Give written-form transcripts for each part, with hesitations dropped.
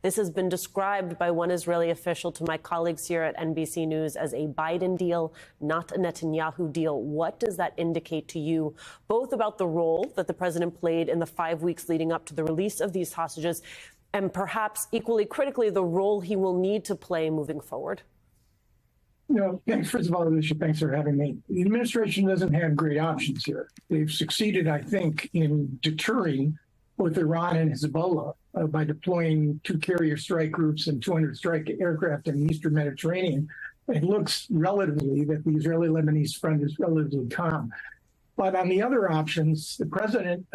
This has been described by one Israeli official to my colleagues here at NBC News as a Biden deal, not a Netanyahu deal. What does that indicate to you, both about the role that the president played in the 5 weeks leading up to the release of these hostages, and perhaps equally critically, the role he will need to play moving forward? Thanks. First of all, Alicia, thanks for having me. The administration doesn't have great options here. They've succeeded, I think, in deterring both Iran and Hezbollah by deploying 2 carrier strike groups and 200 strike aircraft in the Eastern Mediterranean. It looks relatively that the Israeli-Lebanese front is relatively calm. But on the other options, the president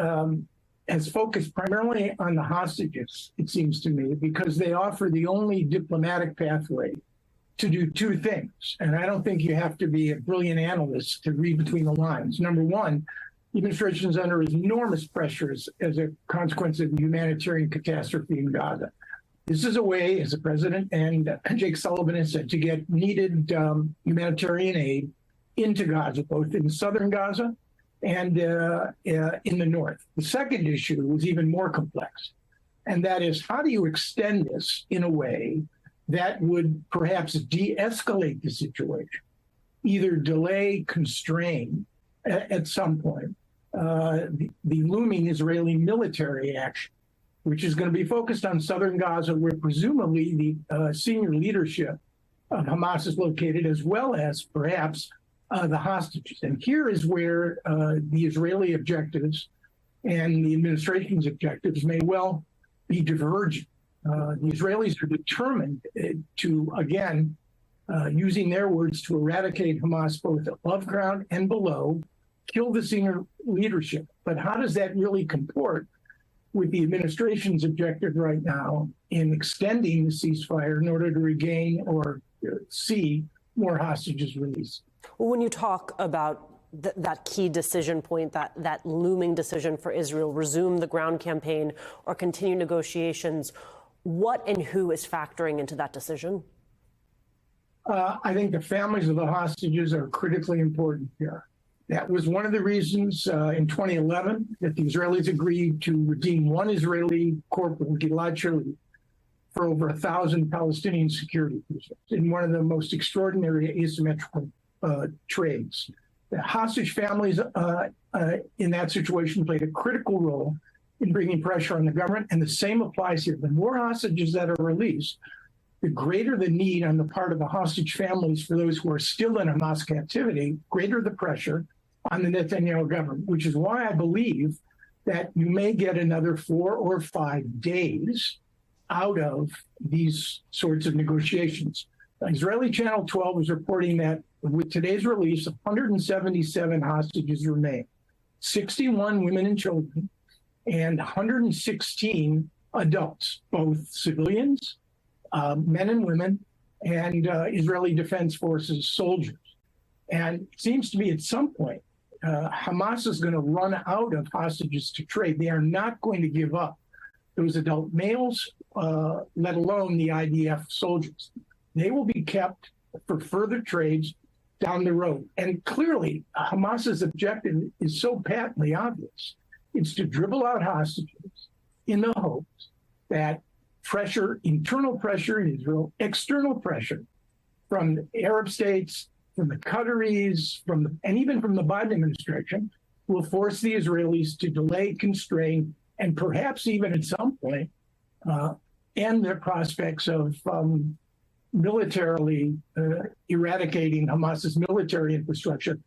has focused primarily on the hostages, it seems to me, because they offer the only diplomatic pathway to do 2 things. And I don't think you have to be a brilliant analyst to read between the lines. Number one, the administration is under enormous pressures as a consequence of the humanitarian catastrophe in Gaza. This is a way, as the president and Jake Sullivan has said, to get needed humanitarian aid into Gaza, both in southern Gaza and in the north. The second issue was even more complex, and that is, how do you extend this in a way that would perhaps de-escalate the situation, either delay, constrain at some point the looming Israeli military action, which is going to be focused on southern Gaza, where presumably the senior leadership of Hamas is located, as well as perhaps the hostages. And here is where the Israeli objectives and the administration's objectives may well be divergent. The Israelis are determined to, again, using their words, to eradicate Hamas both above ground and below, kill the senior leadership. But how does that really comport with the administration's objective right now in extending the ceasefire in order to regain or see more hostages released? Well, when you talk about that key decision point, that looming decision for Israel, resume the ground campaign or continue negotiations, what and who is factoring into that decision? I think the families of the hostages are critically important here. That was one of the reasons in 2011 that the Israelis agreed to redeem one Israeli corporal, Gilad Shalit, for over 1,000 Palestinian security prisoners in one of the most extraordinary asymmetrical trades. The hostage families in that situation played a critical role in bringing pressure on the government, and the same applies here. The more hostages that are released, the greater the need on the part of the hostage families for those who are still in Hamas captivity, greater the pressure on the Netanyahu government, which is why I believe that you may get another 4 or 5 days out of these sorts of negotiations. Israeli Channel 12 is reporting that with today's release, 177 hostages remain, 61 women and children, and 116 adults, both civilians, men and women, and Israeli Defense Forces soldiers. And it seems to me at some point, Hamas is going to run out of hostages to trade. They are not going to give up those adult males, let alone the IDF soldiers. They will be kept for further trades down the road. And clearly, Hamas's objective is so patently obvious. It's to dribble out hostages in the hopes that pressure, internal pressure in Israel, external pressure from the Arab states, from the Qataris, and even from the Biden administration, will force the Israelis to delay, constrain, and perhaps even at some point end their prospects of militarily eradicating Hamas's military infrastructure.